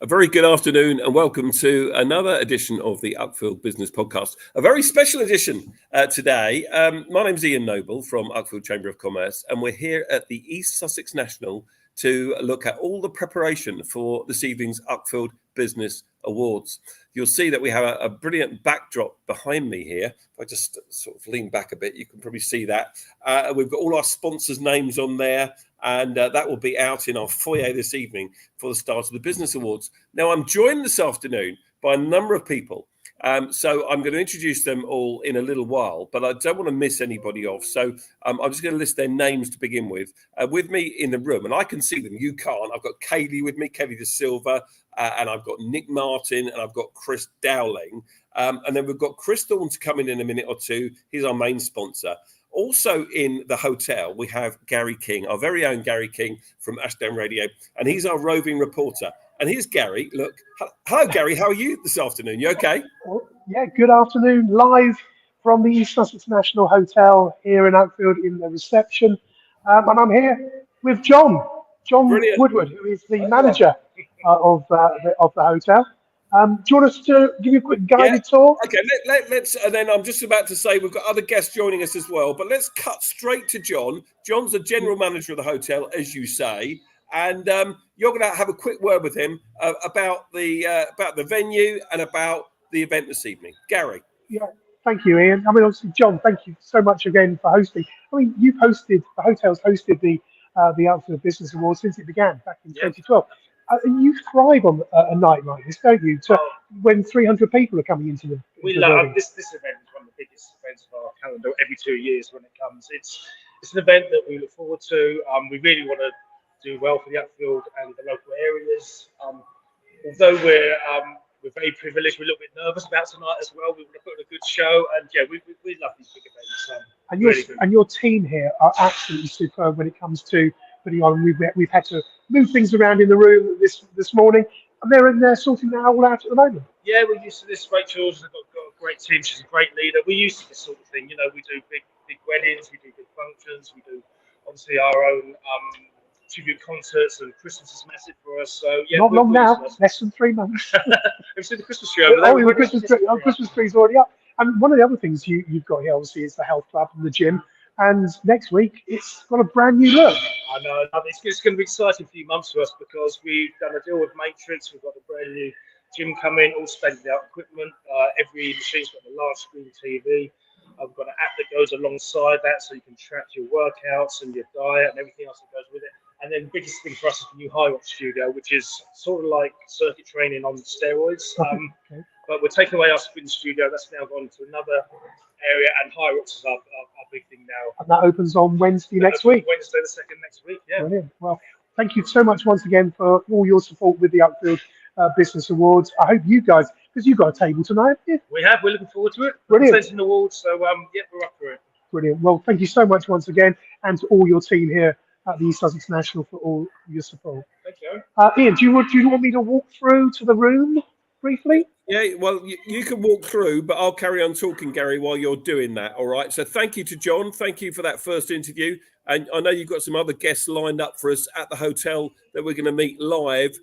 A very good afternoon and welcome to another edition of the Uckfield Business Podcast. A very special edition today. My name's Ian Noble from Uckfield Chamber of Commerce, and we're here at the East Sussex National to look at all the preparation for this evening's Uckfield Business Awards. You'll see that we have a brilliant backdrop behind me here. If I just sort of lean back a bit, you can probably see that. We've got all our sponsors' names on there. And that will be out in our foyer this evening for the start of the Business Awards. Now, I'm joined this afternoon by a number of people. So I'm going to introduce them all in a little while, but I don't want to miss anybody off. So I'm just going to list their names to begin with. With me in the room, and I can see them, you can't. I've got Kaylee with me, Kaylee De Silva, and I've got Nick Martin, and I've got Chris Dowling. And then we've got Chris Thorne to come in a minute or two. He's our main sponsor. Also in the hotel, we have Gary King, our very own Gary King from Ashdown Radio, and he's our roving reporter. And here's Gary. Look, hello, Gary. How are you this afternoon? You okay? Yeah, good afternoon. Live from the East Sussex National Hotel here in Uckfield in the reception. And I'm here with John Brilliant. Woodward, who is the manager of the hotel. Do you want us to give you a quick guided tour? Okay, let's, and then I'm just about to say we've got other guests joining us as well, but let's cut straight to John. John's the general manager of the hotel, as you say, and you're going to have a quick word with him about the venue and about the event this evening. Gary. Yeah, thank you, Ian. I mean, obviously, John, thank you so much again for hosting. I mean, the hotel's hosted the Uckfield Business Awards since it began back in 2012. You thrive on a night like this, don't you? When 300 people are coming into the love this event is one of the biggest events of our calendar every 2 years when it comes. It's an event that we look forward to. We really want to do well for the Uckfield and the local areas. Although we're very privileged, we're a little bit nervous about tonight as well. We want to put on a good show, and we love these big events. And your team here are absolutely superb when it comes to putting on. We've had to move things around in the room this morning, and they're in there sorting that all out at the moment. Yeah, we're used to this. Rachel's got a great team. She's a great leader. We're used to this sort of thing. You know, we do big weddings, we do big functions, we do obviously our own tribute concerts, and Christmas is massive for us. So yeah, not long now, less than 3 months. We've seen the Christmas tree over there. Oh, the Christmas tree's already up. And one of the other things you've got here, obviously, is the health club and the gym. And next week, it's got a brand new look. I know. It's going to be exciting few months for us because we've done a deal with Matrix. We've got a brand new gym coming, all state-of-the-art equipment. Every machine's got a large screen TV. I've got an app that goes alongside that so you can track your workouts and your diet and everything else that goes with it. And then the biggest thing for us is the new High Rocks studio, which is sort of like circuit training on steroids. Okay. But we're taking away our spin studio. That's now gone to another area, and High Rocks is our big thing now. And that opens on Wednesday next week. Wednesday the 2nd next week, yeah. Brilliant. Well, thank you so much once again for all your support with the Uckfield Business Awards. I hope you guys, because you've got a table tonight, haven't you? We have. We're looking forward to it. Brilliant. Presenting awards, so we're up for it. Brilliant. Well, thank you so much once again, and to all your team here at the East Sussex National for all your support. Thank you. Ian, do you want me to walk through to the room briefly? Yeah, well, you can walk through, but I'll carry on talking, Gary, while you're doing that, all right? So thank you to John. Thank you for that first interview. And I know you've got some other guests lined up for us at the hotel that we're going to meet live.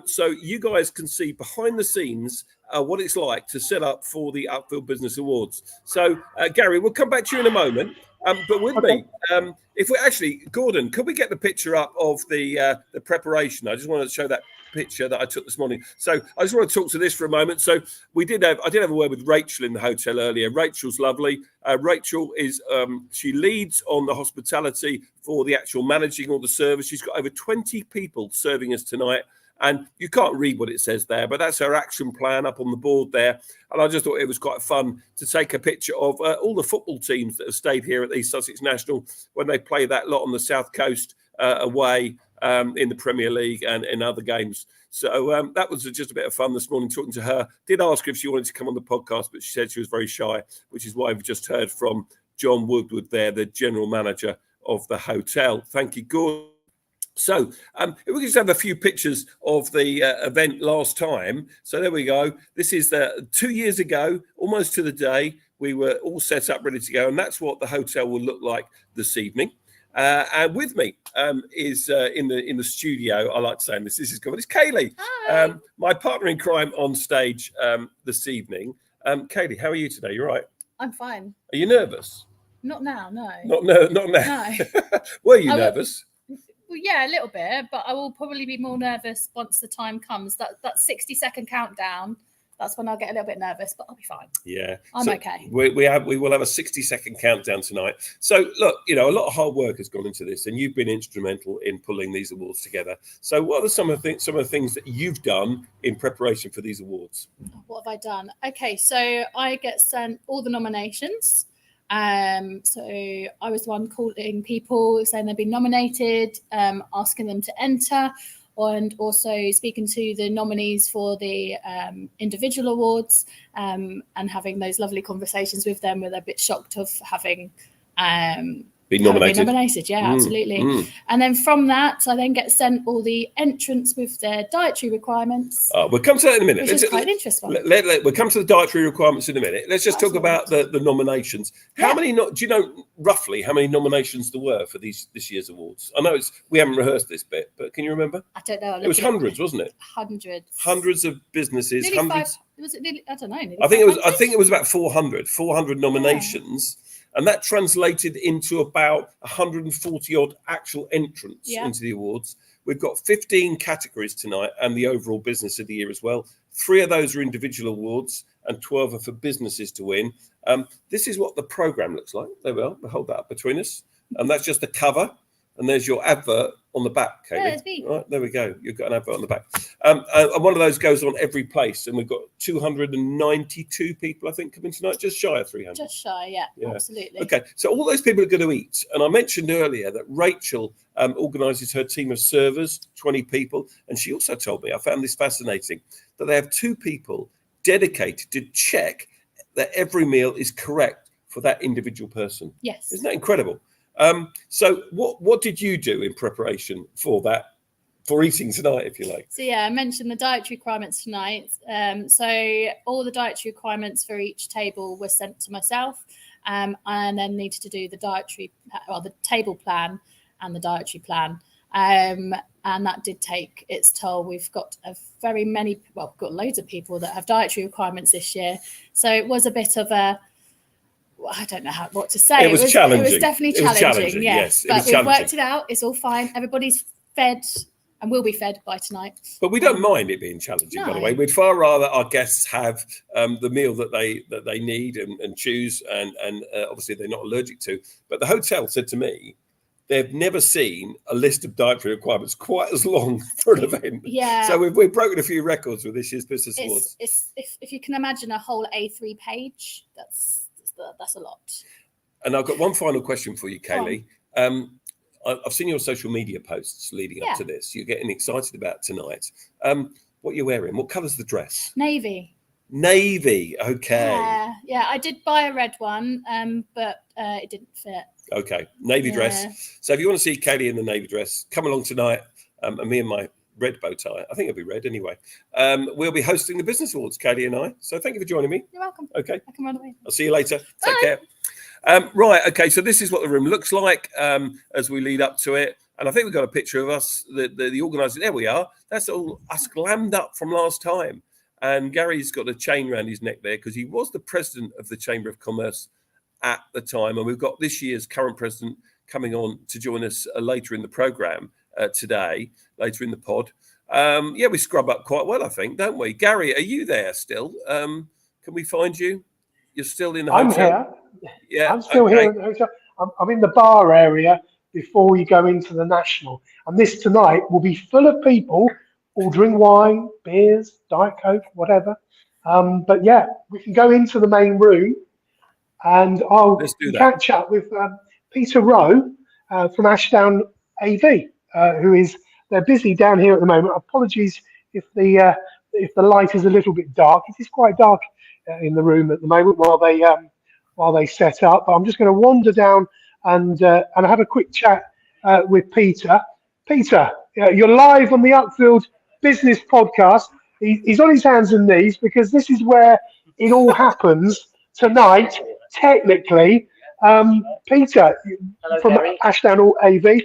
So you guys can see behind the scenes what it's like to set up for the Uckfield Business Awards. So, Gary, we'll come back to you in a moment. But with me, if we actually, Gordon, could we get the picture up of the preparation? I just wanted to show that picture that I took this morning. So I just want to talk to this for a moment. So I did have a word with Rachel in the hotel earlier. Rachel's lovely. Rachel is she leads on the hospitality for the actual managing all the service. She's got over 20 people serving us tonight. And you can't read what it says there, but that's her action plan up on the board there. And I just thought it was quite fun to take a picture of all the football teams that have stayed here at the East Sussex National when they play that lot on the South Coast away in the Premier League and in other games. So that was just a bit of fun this morning talking to her. Did ask her if she wanted to come on the podcast, but she said she was very shy, which is why we've just heard from John Woodward there, the general manager of the hotel. Thank you, Gordon. So if we can just have a few pictures of the event last time. So there we go. This is 2 years ago, almost to the day. We were all set up, ready to go. And that's what the hotel will look like this evening. And with me is in the studio. I like saying this. This is good. It's Kaylee, my partner in crime on stage this evening. Kaylee, how are you today? You right? I'm fine. Are you nervous? Not now, no. Not now. No. Were you nervous? Well, yeah, a little bit, but I will probably be more nervous once the time comes. That 60-second countdown. That's when I'll get a little bit nervous, but I'll be fine. Yeah, I'm okay. We will have a 60-second countdown tonight. So look, a lot of hard work has gone into this, and you've been instrumental in pulling these awards together. So what are some of the things that you've done in preparation for these awards? What have I done? Okay, so I get sent all the nominations. So I was the one calling people saying they've been nominated, asking them to enter, and also speaking to the nominees for the individual awards, and having those lovely conversations with them where they're a bit shocked of having been nominated. Absolutely. And then from that, I then get sent all the entrants with their dietary requirements. We'll come to that in a minute. Which is quite an interesting one. We'll come to the dietary requirements in a minute. Let's just talk about the nominations. How many? Do you know roughly how many nominations there were for this year's awards? I know we haven't rehearsed this bit, but can you remember? I don't know. It was hundreds, wasn't it? Hundreds of businesses. Nearly hundreds. Was it nearly, I don't know. I think it was about 400 nominations. Yeah. And that translated into about 140 odd actual entrants into the awards. We've got 15 categories tonight and the overall business of the year as well. 3 of those are individual awards and 12 are for businesses to win. This is what the programme looks like. There we are. We'll hold that up between us. And that's just the cover. And there's your advert on the back, Kaylee. Yeah, it's me. Right, there we go. You've got an advert on the back. And one of those goes on every place. And we've got 292 people, I think, coming tonight. Just shy of 300. Just shy, yeah. Absolutely. Okay, so all those people are going to eat. And I mentioned earlier that Rachel organises her team of servers, 20 people. And she also told me, I found this fascinating, that they have 2 people dedicated to check that every meal is correct for that individual person. Yes. Isn't that incredible? So what did you do in preparation for that, for eating tonight, if you like? So I mentioned the dietary requirements tonight. So all the dietary requirements for each table were sent to myself, and then needed to do the the table plan and the dietary plan. And that did take its toll. We've got we've got loads of people that have dietary requirements this year. So it was a bit of I don't know what to say. It was challenging. It was definitely challenging. Yes, but we've worked it out. It's all fine. Everybody's fed and will be fed by tonight. But we don't mind it being challenging, by the way. We'd far rather our guests have the meal that they need and choose, and obviously they're not allergic to. But the hotel said to me, they've never seen a list of dietary requirements quite as long for an event. Yeah. So we've broken a few records with this year's Business Awards. If you can imagine a whole A3 page, that's a lot. And I've got one final question for you, Kaylee. I've seen your social media posts leading up to this. You're getting excited about tonight. What are you wearing? What colour's the dress? Navy. Okay. Yeah. I did buy a red one, but it didn't fit. Okay, navy dress. So if you want to see Kaylee in the navy dress, come along tonight. And me and my red bow tie. I think it'll be red anyway. We'll be hosting the Business Awards, Kaylee and I. So thank you for joining me. You're welcome. Okay. I can run away. I'll see you later. Take care. Right. Okay. So this is what the room looks like as we lead up to it. And I think we've got a picture of us, the organiser. There we are. That's all us glammed up from last time. And Gary's got a chain around his neck there because he was the president of the Chamber of Commerce at the time. And we've got this year's current president coming on to join us later in the programme today, later in the pod. We scrub up quite well, I think, don't we? Gary, are you there still? Can we find you? You're still in the hotel? I'm here. Yeah, I'm still here in the hotel. I'm in the bar area before you go into the National. And this tonight will be full of people ordering wine, beers, Diet Coke, whatever. But yeah, we can go into the main room and I'll catch up with Peter Rowe from Ashdown AV, they're busy down here at the moment. Apologies if the light is a little bit dark. It is quite dark in the room at the moment while they set up. But I'm just going to wander down and have a quick chat with Peter. Peter, you're live on the Uckfield Business Podcast. He's on his hands and knees because this is where it all happens tonight, technically. Peter Hello, from Gary. Ashdown AV.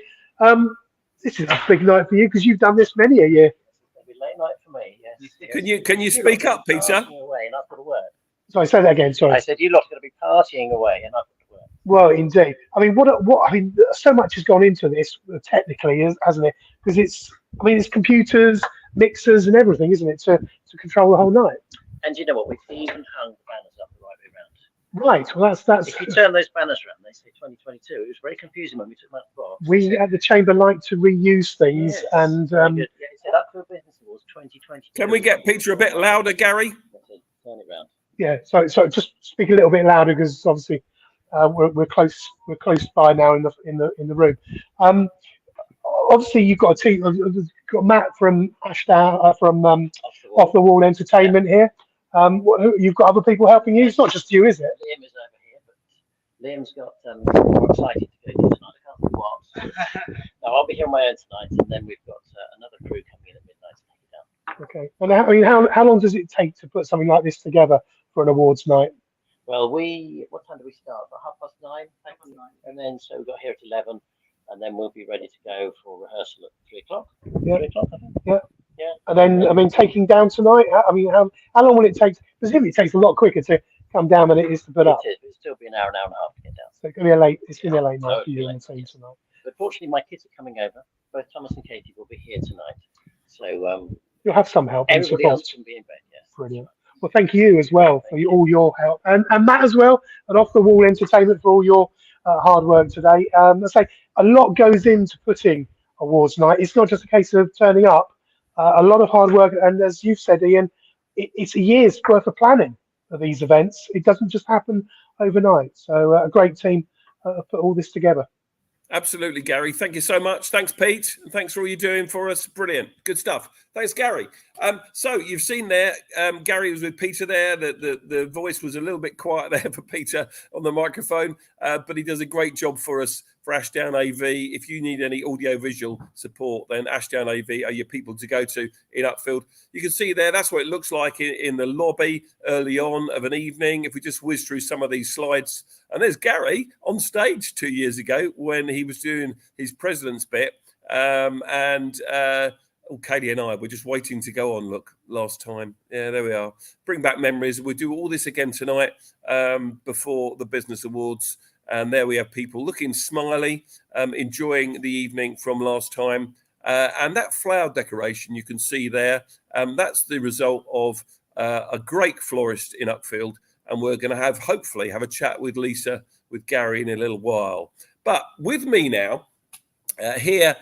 This is a big night for you because you've done this many a year. It'll be late night for me. Yes. Can you speak up, Peter? Partying away, and I've got to work. Sorry, say that again. Sorry. I said you lot are going to be partying away, and I've got to work. Well, indeed. I mean, what? I mean, so much has gone into this technically, hasn't it? Because it's computers, mixers, and everything, isn't it, to control the whole night? And you know what? We've even hung the banners up the right way around. Right. Well, that's. If you turn those banners around, they say 2022. It was very confusing when we took them out of the box. We at the chamber like to reuse things, Yes, and very good. Yeah, it said Uckfield Business Awards 2022. Can we get Peter a bit louder, Gary? Turn it round. yeah. So just speak a little bit louder because obviously we're close by now in the room. Obviously you've got a team. You've got Matt from Ashdown from Off the Wall Entertainment here. You've got other people helping you. It's not just you, is it? Liam is over here, but Liam's got more excited to go to tonight. I can't think what. No, I'll be here on my own tonight, and then we've got another crew coming in at midnight to take it down. Okay. And how long does it take to put something like this together for an awards night? Well, what time do we start? About 9:30, and then so we got here at 11, and then we'll be ready to go for rehearsal at 3 o'clock. Yeah. 3 o'clock, I think. Yeah. Yeah. And then, I mean, taking down tonight. I mean, how long will it take? Presumably, it takes a lot quicker to come down than it is to put up. It is, but it'll still be an hour and a half to get down. So it's gonna be a late. It's gonna be a late Oh, night it'll for you be and late, the team yes. tonight. But fortunately, my kids are coming over. Both Thomas and Katie will be here tonight, so You'll have some help and everybody support. else can be in bed. Yes. Brilliant. Well, thank you as well for all your help, and Matt as well, and Off the Wall Entertainment for all your hard work today. I say a lot goes into putting awards night. It's not just a case of turning up. A lot of hard work, and as you've said, Ian, it's a year's worth of planning for these events. It doesn't just happen overnight. So a great team put all this together. Absolutely, Gary. Thank you so much. Thanks, Pete. And thanks for all you're doing for us. Brilliant. Good stuff. Thanks, Gary. So you've seen there, Gary was with Peter there. The voice was a little bit quiet there for Peter on the microphone, but he does a great job for us for Ashdown AV. If you need any audio-visual support, then Ashdown AV are your people to go to in Uckfield. You can see there, that's what it looks like in the lobby early on of an evening. If we just whiz through some of these slides. And there's Gary on stage 2 years ago when he was doing his president's bit. Katie and I were just waiting to go on. Look, last time. Yeah, there we are. Bring back memories. We'll do all this again tonight before the Business Awards. And there we have people looking smiley, enjoying the evening from last time. And that flower decoration you can see there, that's the result of a great florist in Uckfield. And we're going to hopefully have a chat with Lisa, with Gary in a little while. But with me now, here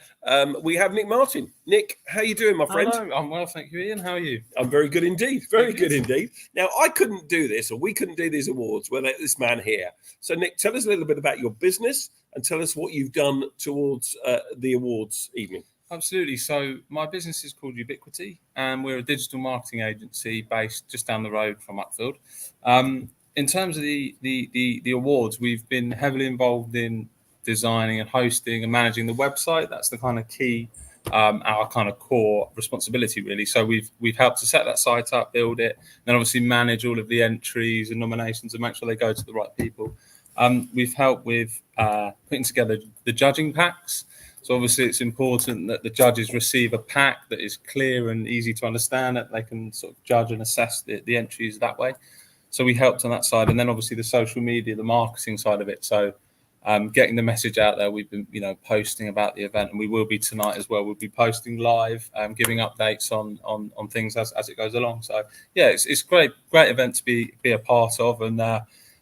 we have Nick Martin. Nick, how you doing, my friend? Hello, I'm well, thank you, Ian. How are you? I'm very good indeed. Very good indeed. Now, I couldn't do this, or we couldn't do these awards without this man here. So, Nick, tell us a little bit about your business and tell us what you've done towards the awards evening. Absolutely. So my business is called Ubiquity, and we're a digital marketing agency based just down the road from Uckfield. In terms of the awards, we've been heavily involved in designing and hosting and managing the website. That's the kind of key, our kind of core responsibility, really. So we've helped to set that site up, build it, and then obviously manage all of the entries and nominations and make sure they go to the right people. We've helped with putting together the judging packs. So obviously it's important that the judges receive a pack that is clear and easy to understand, that they can sort of judge and assess the entries that way. So we helped on that side. And then obviously the social media, the marketing side of it. So getting the message out there, we've been, posting about the event, and we will be tonight as well. We'll be posting live, giving updates on things as it goes along. So yeah, it's great event to be a part of. And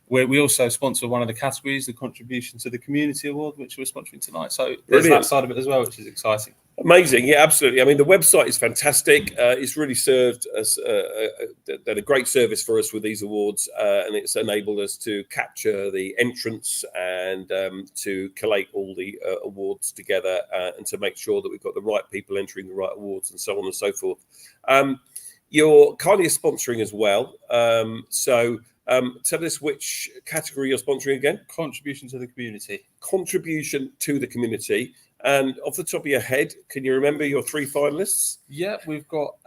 we also sponsor one of the categories, the Contribution to the Community Award, which we're sponsoring tonight. So there's that side of it as well, which is exciting. Amazing. Yeah, absolutely. I mean, the website is fantastic. It's really served as a great service for us with these awards, and it's enabled us to capture the entrance and to collate all the awards together and to make sure that we've got the right people entering the right awards and so on and so forth. You're kindly sponsoring as well. Tell us which category you're sponsoring again. Contribution to the community. Contribution to the community. And off the top of your head, can you remember your 3 finalists? Yeah, we've got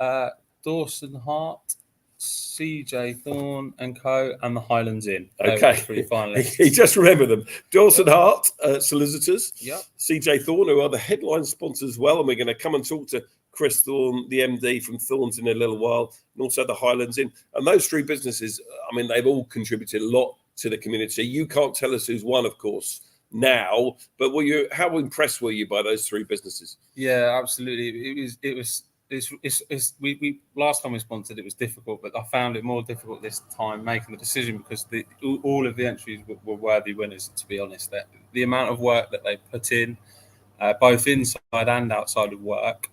Dawson Hart, CJ Thorne and Co. and the Highlands Inn. They were Okay. the 3 finalists. He just remembered them. Dawson Hart, solicitors. Yep. CJ Thorne, who are the headline sponsors as well. And we're going to come and talk to Chris Thorne, the MD from Thorne's, in a little while, and also the Highlands Inn. And those 3 businesses, I mean, they've all contributed a lot to the community. You can't tell us who's won, of course, now, but how impressed were you by those 3 businesses? Yeah, absolutely. We last time we sponsored, it was difficult, but I found it more difficult this time making the decision because all of the entries were worthy winners. To be honest, the amount of work that they put in, both inside and outside of work,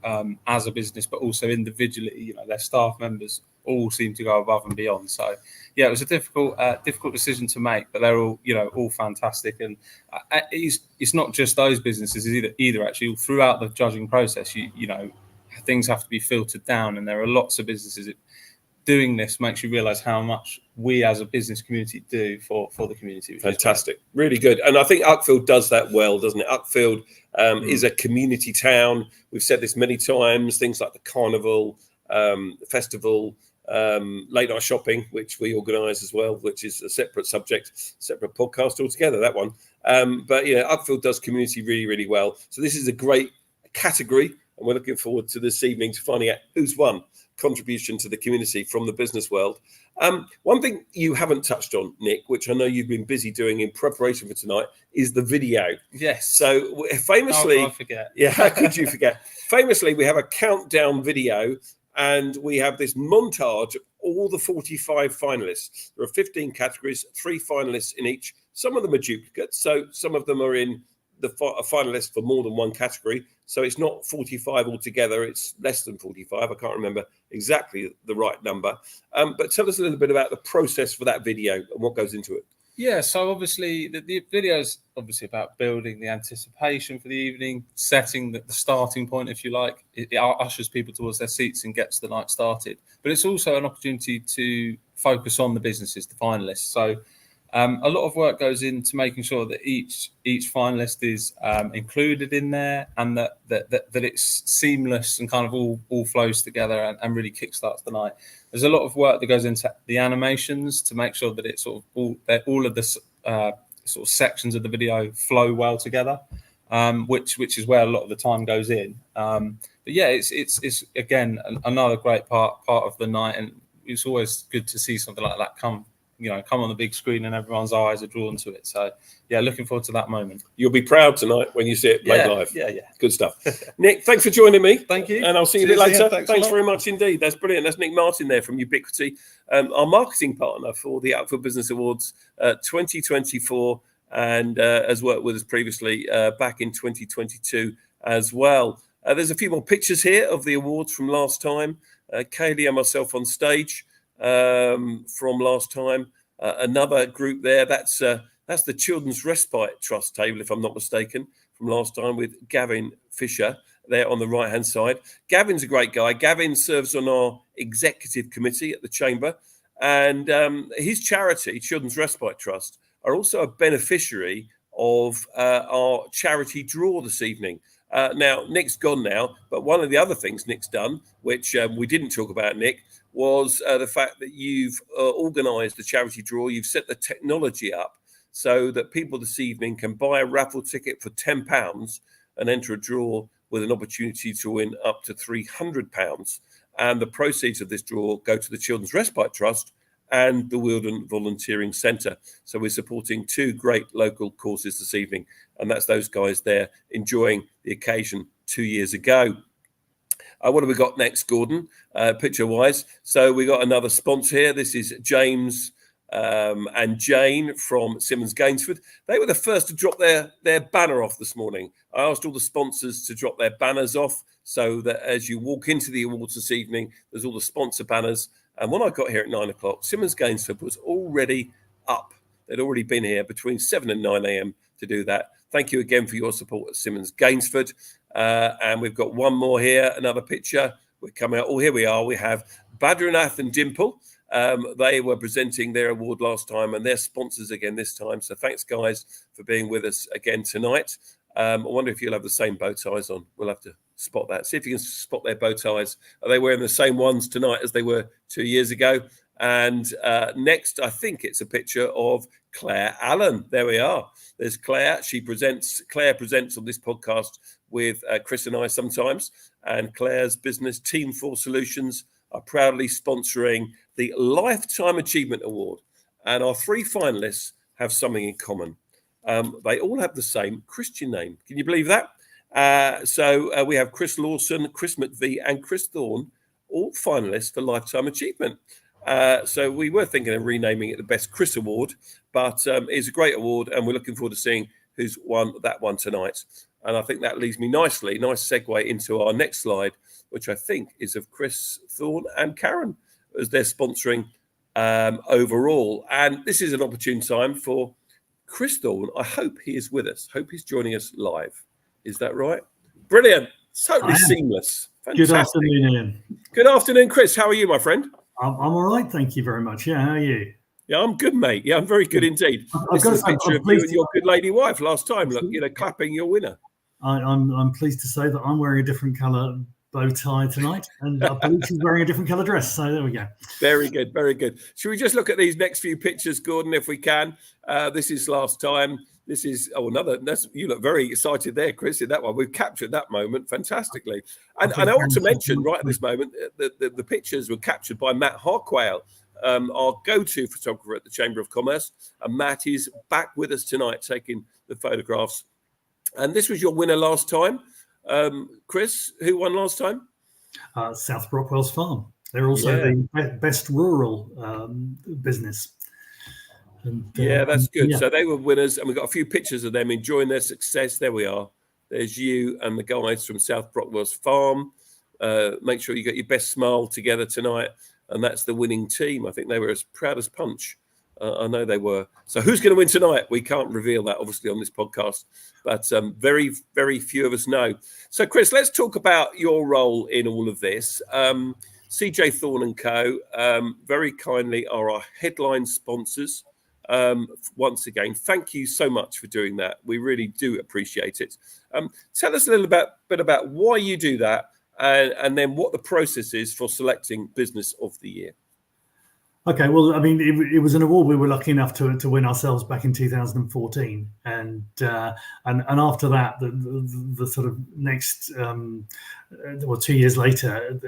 as a business, but also individually, their staff members all seem to go above and beyond. So, yeah, it was a difficult decision to make, but they're all fantastic. And it's not just those businesses either. Actually, throughout the judging process, things have to be filtered down, and there are lots of businesses. Doing this makes you realise how much we as a business community do for the community. Fantastic, really good. And I think Uckfield does that well, doesn't it? Uckfield is a community town. We've said this many times. Things like the carnival, festival, late night shopping, which we organise as well, which is a separate subject, separate podcast altogether, that one. But Uckfield does community really, really well. So this is a great category, and we're looking forward to this evening to finding out who's won contribution to the community from the business world. One thing you haven't touched on, Nick, which I know you've been busy doing in preparation for tonight, is the video. Yes. So famously, I forget. Yeah, how could you forget? Famously, we have a countdown video, and we have this montage of all the 45 finalists. There are 15 categories, 3 finalists in each. Some of them are duplicates, so some of them are in a finalist for more than one category. So it's not 45 altogether, it's less than 45. I can't remember exactly the right number. But tell us a little bit about the process for that video and what goes into it. Yeah, so obviously the video is obviously about building the anticipation for the evening, setting the starting point, if you like. It ushers people towards their seats and gets the night started. But it's also an opportunity to focus on the businesses, the finalists. So a lot of work goes into making sure that each finalist is included in there, and that it's seamless and kind of all flows together and really kickstarts the night. There's a lot of work that goes into the animations to make sure that it's sort of all of the sort of sections of the video flow well together, which is where a lot of the time goes in. But yeah, it's again another great part of the night, and it's always good to see something like that come on the big screen and everyone's eyes are drawn to it. So yeah, looking forward to that moment. You'll be proud tonight when you see it played live. Yeah. Good stuff. Nick, thanks for joining me. Thank you. And I'll see you a bit later. Thanks very much indeed. That's brilliant. That's Nick Martin there from Ubiquity, our marketing partner for the Uckfield Business Awards 2024, and has worked with us previously back in 2022 as well. There's a few more pictures here of the awards from last time. Kaylee and myself on stage from last time. Another group there, that's the Children's Respite Trust table, if I'm not mistaken, from last time, with Gavin Fisher there on the right hand side. Gavin's a great guy. Gavin serves on our executive committee at the Chamber, and his charity, Children's Respite Trust, are also a beneficiary of our charity draw this evening. Now, Nick's gone now, but one of the other things Nick's done, which we didn't talk about, Nick, was the fact that you've organised the charity draw. You've set the technology up so that people this evening can buy a raffle ticket for £10 and enter a draw with an opportunity to win up to £300. And the proceeds of this draw go to the Children's Respite Trust and the Wealdon Volunteering Centre. So we're supporting 2 great local causes this evening. And that's those guys there enjoying the occasion 2 years ago. What have we got next, Gordon, picture-wise? So we got another sponsor here. This is James and Jane from Simmons Gainsford. They were the first to drop their banner off this morning. I asked all the sponsors to drop their banners off so that as you walk into the awards this evening, there's all the sponsor banners. And when I got here at 9 o'clock, Simmons Gainsford was already up. They'd already been here between 7 and 9 a.m. to do that. Thank you again for your support at Simmons Gainsford. And we've got one more here, another picture. We're coming out. Oh, here we are. We have Badranath and Dimple. They were presenting their award last time, and they're sponsors again this time. So thanks, guys, for being with us again tonight. I wonder if you'll have the same bow ties on. We'll have to spot that. See if you can spot their bow ties. Are they wearing the same ones tonight as they were 2 years ago? And next, I think it's a picture of Claire Allen. There we are. There's Claire. Claire presents on this podcast with Chris and I sometimes. And Claire's business, Team 4 Solutions, are proudly sponsoring the Lifetime Achievement Award. And our 3 finalists have something in common. They all have the same Christian name. Can you believe that? So we have Chris Lawson, Chris McVie, and Chris Thorne, all finalists for Lifetime Achievement. So we were thinking of renaming it the Best Chris Award, but it's a great award, and we're looking forward to seeing who's won that one tonight. And I think that leads me nice segue into our next slide, which I think is of Chris Thorne and Karen, as they're sponsoring overall. And this is an opportune time for Chris Thorne. I hope he is with us. Hope he's joining us live. Is that right? Brilliant. Totally seamless. Fantastic. Good afternoon, Ian. Good afternoon, Chris. How are you, my friend? I'm all right. Thank you very much. Yeah, how are you? Yeah, I'm good, mate. Yeah, I'm very good indeed. This is a picture of you and your good lady wife last time. Look, clapping your winner. I'm pleased to say that I'm wearing a different colour bow tie tonight, and I believe she's wearing a different colour dress. So there we go. Very good, very good. Should we just look at these next few pictures, Gordon, if we can? This is last time. This is another. You look very excited there, Chris. In that one, we've captured that moment fantastically. And I want to mention right at this moment the pictures were captured by Matt Harquail, our go-to photographer at the Chamber of Commerce. And Matt is back with us tonight, taking the photographs. And this was your winner last time, Chris. Who won last time? South Brockwell's Farm. They're also the best rural business. And, that's good. Yeah. So they were winners, and we've got a few pictures of them enjoying their success. There we are. There's you and the guys from South Brockwell's Farm. Make sure you got your best smile together tonight, and that's the winning team. I think they were as proud as punch. I know they were. So who's going to win tonight? We can't reveal that, obviously, on this podcast, but very, very few of us know. So, Chris, let's talk about your role in all of this. CJ Thorne & Co. Very kindly are our headline sponsors. Once again, thank you so much for doing that. We really do appreciate it. Tell us a little bit about why you do that, and then what the process is for selecting Business of the Year. Okay, well, I mean, it was an award we were lucky enough to win ourselves back in 2014, and after that, the sort of next, 2 years later,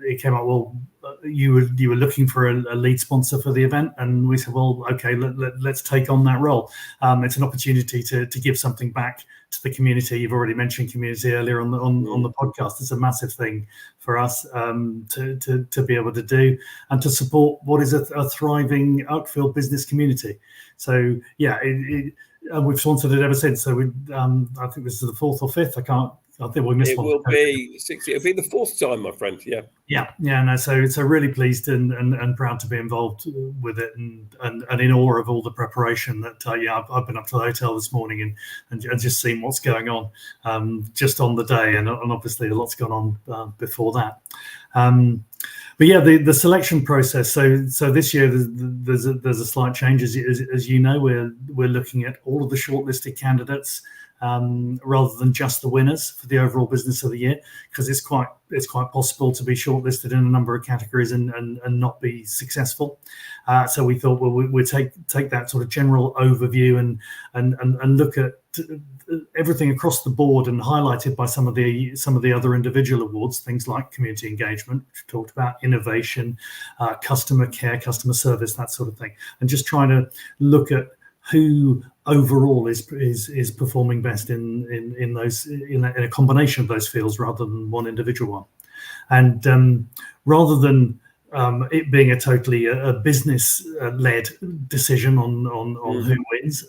it came out. Well, you were looking for a lead sponsor for the event, and we said, well, okay, let's take on that role. It's an opportunity to give something back to the community. You've already mentioned community earlier on the podcast. It's a massive thing for us to be able to do, and to support what is a thriving Uckfield business community. So yeah, and we've sponsored it ever since. So I think this is the 4th or 5th. I think we missed it one. It will be 60. It'll be the 4th time, my friend. Yeah. No. So really pleased and proud to be involved with it, and in awe of all the preparation that. I've been up to the hotel this morning and just seen what's going on just on the day, and obviously a lot's gone on before that. But yeah, the selection process. So this year there's a slight change, as you know. We're looking at all of the shortlisted candidates, rather than just the winners for the overall Business of the Year, because it's quite possible to be shortlisted in a number of categories and not be successful. So we thought, well, we'd take that sort of general overview and look at everything across the board, and highlighted by some of the other individual awards, things like community engagement, which we talked about, innovation, customer care, customer service, that sort of thing, and just trying to look at who overall is performing best in those in a combination of those fields rather than one individual one. And rather than it being a totally a business led decision on who wins,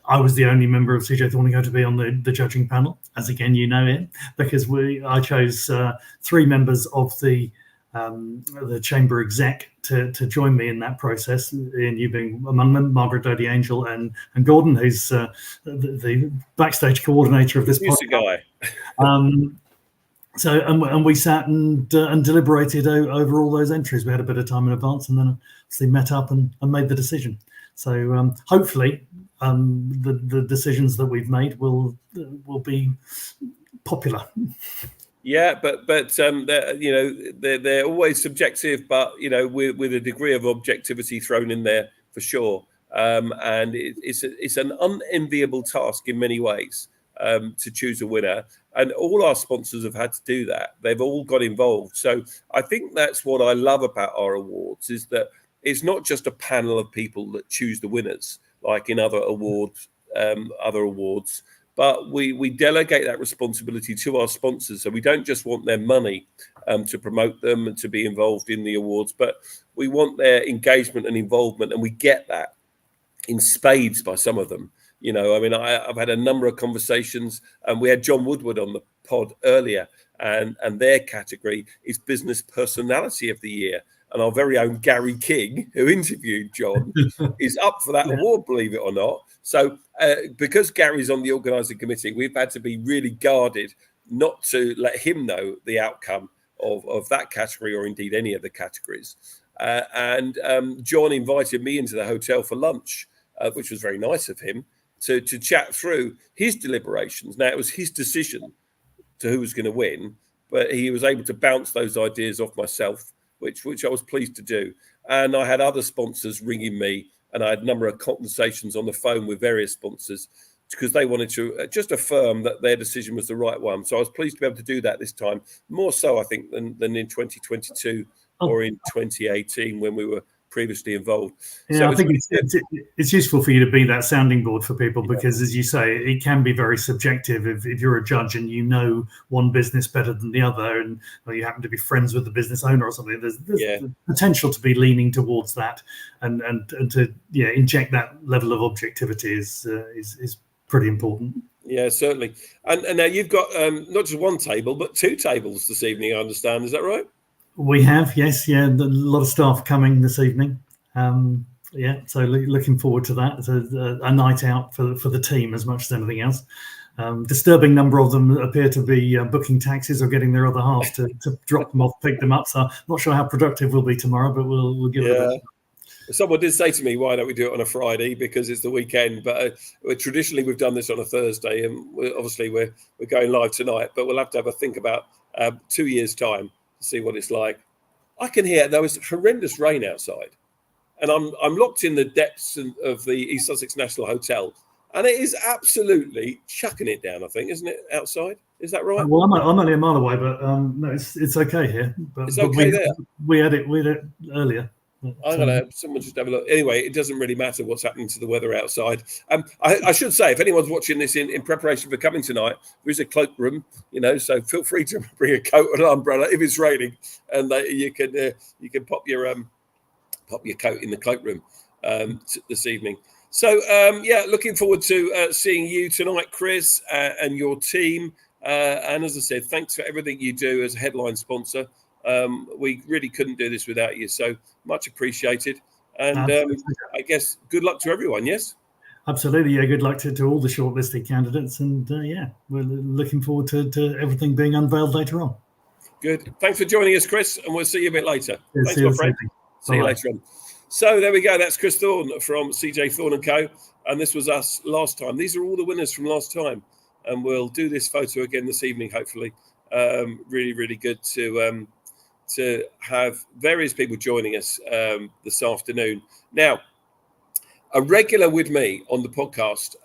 I was the only member of CJ Thorne & Co to be on the judging panel, as again you know, Ian, because I chose 3 members of the chamber exec to join me in that process, and you being among them, Margaret Doty Angel and Gordon, who's the backstage coordinator of this podcast. So we sat and deliberated over all those entries. We had a bit of time in advance, and then obviously met up and made the decision. So hopefully the decisions that we've made will be popular. Yeah, but they're always subjective, but with a degree of objectivity thrown in there for sure. And it's an unenviable task in many ways to choose a winner. And all our sponsors have had to do that. They've all got involved. So I think that's what I love about our awards, is that it's not just a panel of people that choose the winners, like in other awards, but we delegate that responsibility to our sponsors. So we don't just want their money to promote them and to be involved in the awards, but we want their engagement and involvement. And we get that in spades by some of them. I've had a number of conversations, and we had John Woodward on the pod earlier, and their category is Business Personality of the Year. And our very own Gary King, who interviewed John, is up for that award, believe it or not. So because Gary's on the organising committee, we've had to be really guarded not to let him know the outcome of that category, or indeed any of the categories. And John invited me into the hotel for lunch, which was very nice of him, to chat through his deliberations. Now, it was his decision to who was going to win, but he was able to bounce those ideas off myself, which I was pleased to do. And I had other sponsors ringing me, and I had a number of conversations on the phone with various sponsors because they wanted to just affirm that their decision was the right one. So I was pleased to be able to do that this time, more so, I think, than in 2022 or in 2018 when we were previously involved. Yeah, so I think it's useful for you to be that sounding board for people, because, as you say, it can be very subjective if you're a judge and you know one business better than the other, and you happen to be friends with the business owner or something. There's the potential to be leaning towards that, and to inject that level of objectivity is pretty important. Yeah, certainly. And now you've got not just one table, but two tables this evening, I understand. Is that right? We have, yes, a lot of staff coming this evening. So looking forward to that. It's a night out for the team as much as anything else. Disturbing number of them appear to be booking taxis or getting their other halves to drop them off, pick them up. So I'm not sure how productive we'll be tomorrow, but we'll give it a bit. Someone did say to me, why don't we do it on a Friday, because it's the weekend, but traditionally we've done this on a Thursday, and we're going live tonight, but we'll have to have a think about 2 years' time to see what it's like. I can hear there was horrendous rain outside, and I'm locked in the depths of the East Sussex National Hotel, and it is absolutely chucking it down, I think, isn't it, outside? Is that right? Well, I'm only a mile away, but no, it's okay here. But, it's okay there. We had it earlier. I'm gonna someone just have a look. Anyway, it doesn't really matter what's happening to the weather outside. I should say, if anyone's watching this in preparation for coming tonight, there is a cloakroom, so feel free to bring a coat and an umbrella if it's raining, and you can pop your coat in the cloakroom this evening. So looking forward to seeing you tonight, Chris, and your team. And as I said, thanks for everything you do as a headline sponsor. We really couldn't do this without you, so much appreciated. And I guess good luck to everyone. Yes, absolutely. Yeah, good luck to all the shortlisted candidates, and we're looking forward to everything being unveiled later on. Good. Thanks for joining us, Chris, and we'll see you a bit later. Yeah, thanks, my friend. See you later on. So there we go. That's Chris Thorne from CJ Thorne & Co. And this was us last time. These are all the winners from last time, and we'll do this photo again this evening, hopefully. Really, really good to have various people joining us this afternoon. Now, a regular with me on the podcast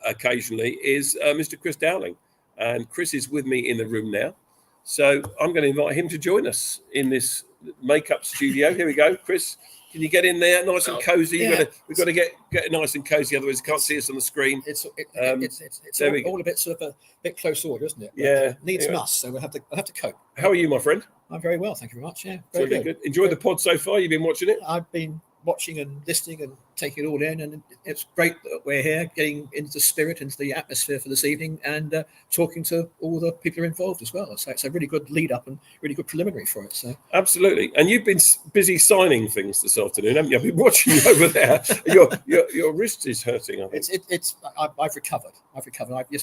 occasionally is Mr. Chris Dowling. And Chris is with me in the room now. So I'm going to invite him to join us in this makeup studio. Here we go. Chris, can you get in there nice and cozy? Yeah. We've got to get nice and cozy, otherwise you can't see us on the screen. It's all a bit sort of a bit close order, isn't it? But yeah. Needs must, so I'll have to cope. How are you, my friend? I'm very well, thank you very much. Yeah, very good. Enjoyed the pod so far? You've been watching it? I've been watching and listening and taking it all in, and it's great that we're here, getting into the spirit, into the atmosphere for this evening, and talking to all the people who are involved as well. So it's a really good lead up and really good preliminary for it. So absolutely. And you've been busy signing things this afternoon, haven't you? I've been watching you over there. Your wrist is hurting. I think. I've recovered.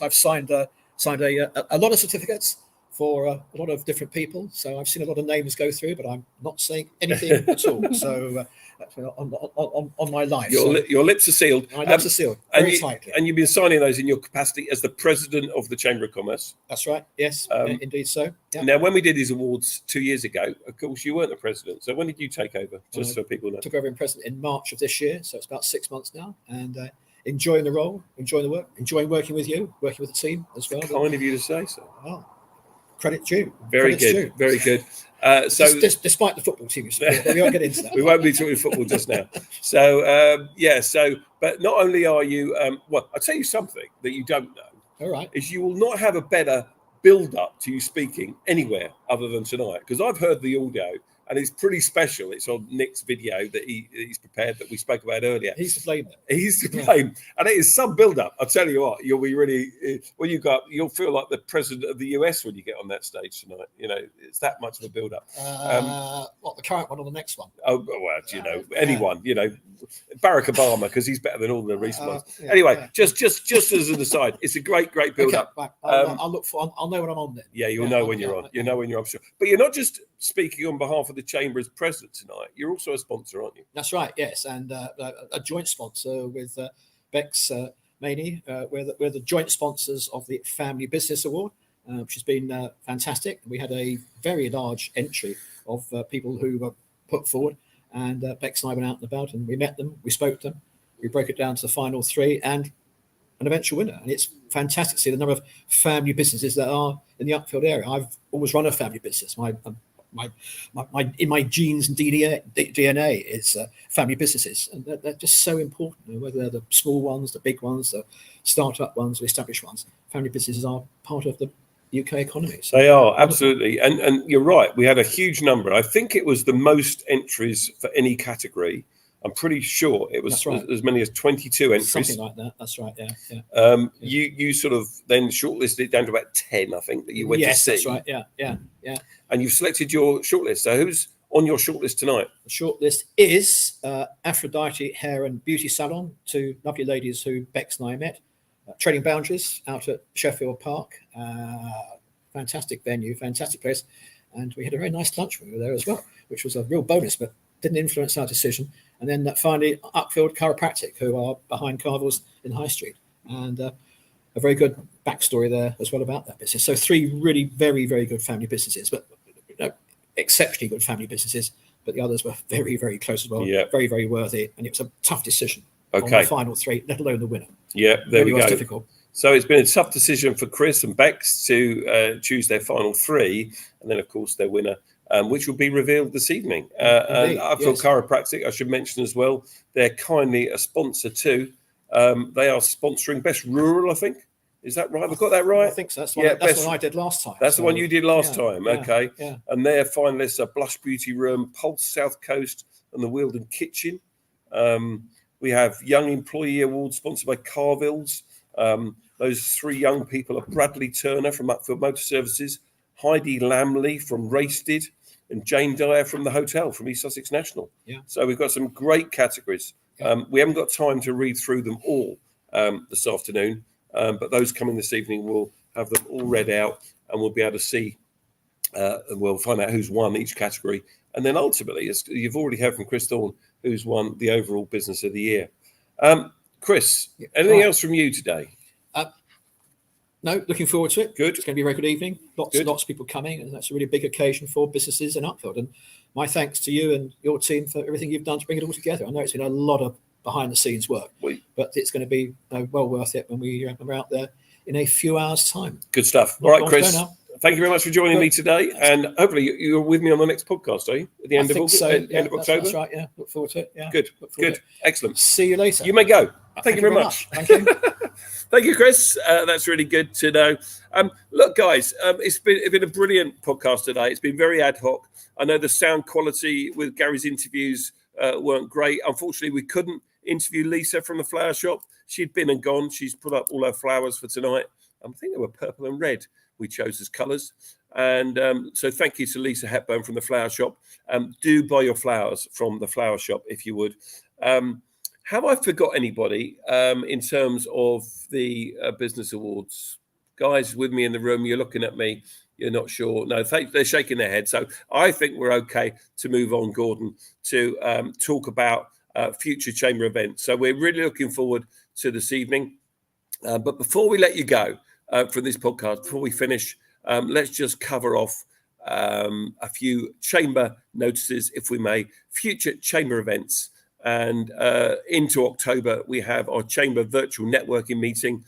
I've signed a lot of certificates for a lot of different people. So I've seen a lot of names go through, but I'm not saying anything at all. So on my life, your lips are sealed. My lips are sealed very tightly. And you've been signing those in your capacity as the president of the Chamber of Commerce. That's right. Yes, indeed so. Yeah. Now, when we did these awards 2 years ago, of course, you weren't the president. So when did you take over? Just so people know. Took over in president in March of this year. So it's about 6 months now. And enjoying the role, enjoying the work, enjoying working with you, working with the team as well. Kind of you to say so. Oh, credit due. Very good. Very good. So, despite the football team, we won't get into that. We won't be talking football just now. So, but not only are you, well, I'll tell you something that you don't know. All right. Is you will not have a better build up to you speaking anywhere other than tonight. Because I've heard the audio and it's pretty special. It's on Nick's video that he's prepared that we spoke about earlier. He's to blame. He's to blame. And it is some build up. I'll tell you what, you'll be really, you'll feel like the president of the US when you get on that stage tonight. You know, it's that much of a build up. What, the current one or the next one? Oh, well, anyone, Barack Obama, because he's better than all the recent ones. Anyway, just as an aside, it's a great build up. Right. I'll look for, I'll know when I'm on then. Yeah, you'll know when you're on. You'll know when you're on. Sure. But you're not just speaking on behalf of the Chamber as president tonight. You're also a sponsor, aren't you? That's right. Yes, and a joint sponsor with Bex Maney. We're the joint sponsors of the Family Business Award, which has been fantastic. We had a very large entry of people who were put forward, and Bex and I went out and about, and we met them, we spoke to them, we broke it down to the final three, and an eventual winner. And it's fantastic to see the number of family businesses that are in the Uckfield area. I've always run a family business. My in my genes and DNA is family businesses, and they're just so important. Whether they're the small ones, the big ones, the startup ones, the established ones, family businesses are part of the UK economy. So they are absolutely, and you're right. We had a huge number. I think it was the most entries for any category. I'm pretty sure it was as many as 22 entries. Something like that. That's right. Yeah. You sort of then shortlisted it down to about 10, I think, that you went to see. Yes, that's right. Yeah. And you've selected your shortlist. So who's on your shortlist tonight? The shortlist is Aphrodite Hair and Beauty Salon, two lovely ladies who Bex and I met. Trading Boundaries out at Sheffield Park. Fantastic venue, fantastic place. And we had a very nice lunch when we were there as well, which was a real bonus, but didn't influence our decision. And then finally, Uckfield Chiropractic, who are behind Carville's in High Street. And a very good backstory there as well about that business. So three really very, very good family businesses, but exceptionally good family businesses. But the others were very, very close as well. Yeah. Very, very worthy. And it was a tough decision on the final three, let alone the winner. Yeah, there we go. Difficult. So it's been a tough decision for Chris and Bex to choose their final three. And then, of course, their winner, which will be revealed this evening. And Uckfield Chiropractic, I should mention as well, they're kindly a sponsor too. They are sponsoring Best Rural, I think. Is that right? Have I got that right? I think so. That's what I did last time. That's the one you did last time. Okay. Yeah. And their finalists are Blush Beauty Room, Pulse South Coast, and the Wealdon Kitchen. We have Young Employee Award sponsored by Carville's. Those three young people are Bradley Turner from Uckfield Motor Services, Heidi Lamley from Raisted, and Jane Dyer from the hotel from East Sussex National. Yeah. So we've got some great categories. We haven't got time to read through them all this afternoon, but those coming this evening, we'll have them all read out and we'll be able to see, we'll find out who's won each category. And then ultimately, as you've already heard from Chris Thorne, who's won the overall Business of the Year. Chris, anything else from you today? No, looking forward to it. Good. It's going to be a very good evening. Lots of people coming, and that's a really big occasion for businesses in Uckfield. And my thanks to you and your team for everything you've done to bring it all together. I know it's been a lot of behind-the-scenes work, but it's going to be well worth it when we're out there in a few hours' time. Good stuff. All right, Chris. Thank you very much for joining me today, and hopefully you're with me on the next podcast, are you? At the end of August, end of October. That's right. Yeah, look forward to it. Yeah, good, excellent. See you later. You may go. Thank you very much. Thank you. Thank you, Chris. That's really good to know. Look, guys, it's been a brilliant podcast today. It's been very ad hoc. I know the sound quality with Gary's interviews weren't great. Unfortunately, we couldn't interview Lisa from the flower shop. She'd been and gone. She's put up all her flowers for tonight. I think they were purple and red we chose as colours. And so thank you to Lisa Hepburn from the flower shop. Do buy your flowers from the flower shop if you would. Have I forgot anybody in terms of the business awards? guys with me in the room, you're looking at me, you're not sure. No, they're shaking their head. So I think we're okay to move on, Gordon, to talk about future chamber events. So we're really looking forward to this evening. But before we let you go from this podcast, before we finish, let's just cover off a few chamber notices, if we may, future chamber events. And into October, we have our chamber virtual networking meeting.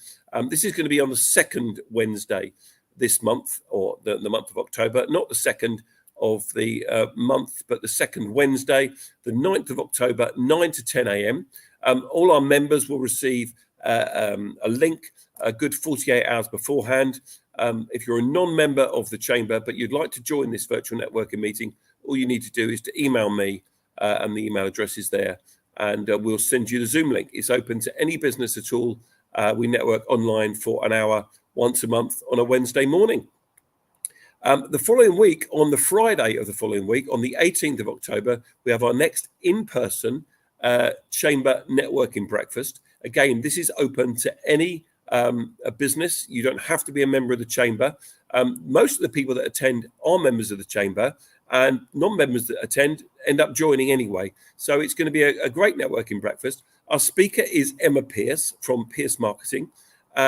This is going to be on the second Wednesday this month, or the month of October, not the second of the month, but the second Wednesday, the 9th of October, 9 to 10 a.m. All our members will receive a link a good 48 hours beforehand. If you're a non-member of the chamber, but you'd like to join this virtual networking meeting, all you need to do is to email me, and the email address is there, and we'll send you the Zoom link. It's open to any business at all. We network online for an hour once a month on a Wednesday morning. The following week, on the Friday of the following week, on the 18th of October, we have our next in-person chamber networking breakfast. Again, this is open to any a business. You don't have to be a member of the chamber. Most of the people that attend are members of the chamber, and non-members that attend end up joining anyway. So it's going to be a great networking breakfast. Our speaker is Emma Pierce from Pierce Marketing.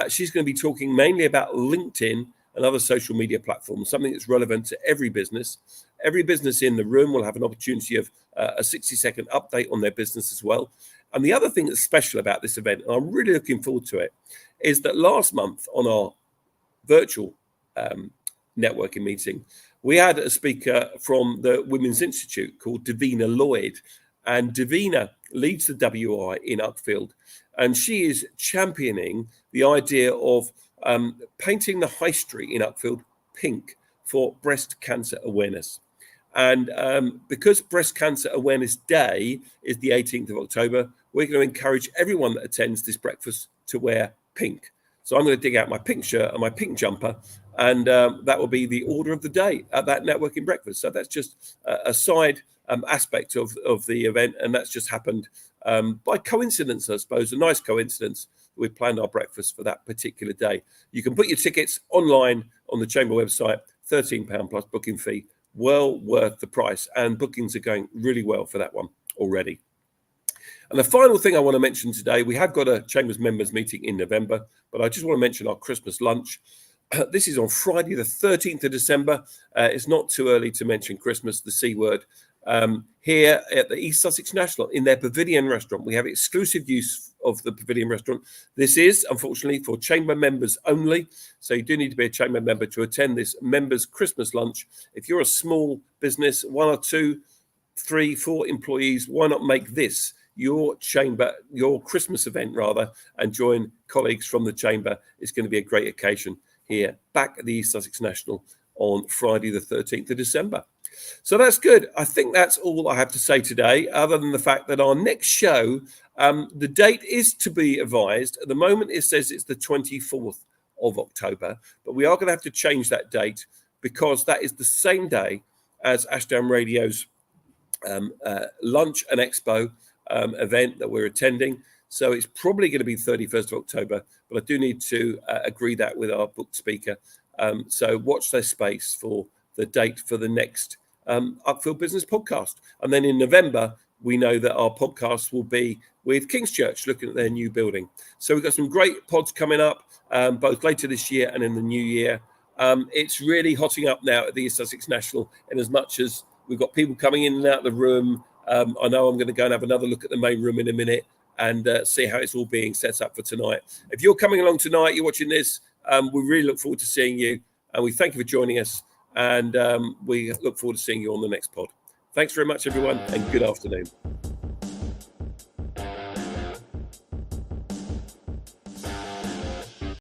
She's going to be talking mainly about LinkedIn and other social media platforms, something that's relevant to every business. Every business in the room will have an opportunity of a 60-second update on their business as well. And the other thing that's special about this event, and I'm really looking forward to it, is that last month on our virtual networking meeting, we had a speaker from the Women's Institute called Davina Lloyd. And Davina leads the WI in Uckfield. And she is championing the idea of painting the high street in Uckfield pink for breast cancer awareness. And because Breast Cancer Awareness Day is the 18th of October, we're going to encourage everyone that attends this breakfast to wear pink. So I'm going to dig out my pink shirt and my pink jumper, and that will be the order of the day at that networking breakfast. So that's just a side aspect of the event, and that's just happened by coincidence, I suppose, a nice coincidence. We've planned our breakfast for that particular day. You can put your tickets online on the chamber website, £13 plus booking fee. Well worth the price, and bookings are going really well for that one already. And the final thing I want to mention today, we have got a Chambers members meeting in November, but I just want to mention our Christmas lunch. This is on Friday, the 13th of December. It's not too early to mention Christmas, the C word. Here at the East Sussex National in their Pavilion restaurant. We have exclusive use of the Pavilion restaurant. This is, unfortunately, for chamber members only. So you do need to be a chamber member to attend this members Christmas lunch. If you're a small business, 1 or 2, 3, 4 employees, why not make this your chamber, your Christmas event rather, and join colleagues from the chamber? It's going to be a great occasion here back at the East Sussex National on Friday the 13th of December. So that's good. I think that's all I have to say today, other than the fact that our next show, the date is to be advised. At the moment, it says it's the 24th of October, but we are going to have to change that date because that is the same day as Ashdown Radio's lunch and expo event that we're attending. So it's probably going to be 31st of October, but I do need to agree that with our booked speaker. So watch their space for the date for the next Uckfield Business Podcast. And then in November, we know that our podcast will be with King's Church, looking at their new building. So we've got some great pods coming up, both later this year and in the new year. It's really hotting up now at the East Sussex National, in as much as we've got people coming in and out of the room. I know I'm going to go and have another look at the main room in a minute and see how it's all being set up for tonight. If you're coming along tonight, you're watching this, we really look forward to seeing you. And we thank you for joining us. And we look forward to seeing you on the next pod. Thanks very much, everyone, and good afternoon.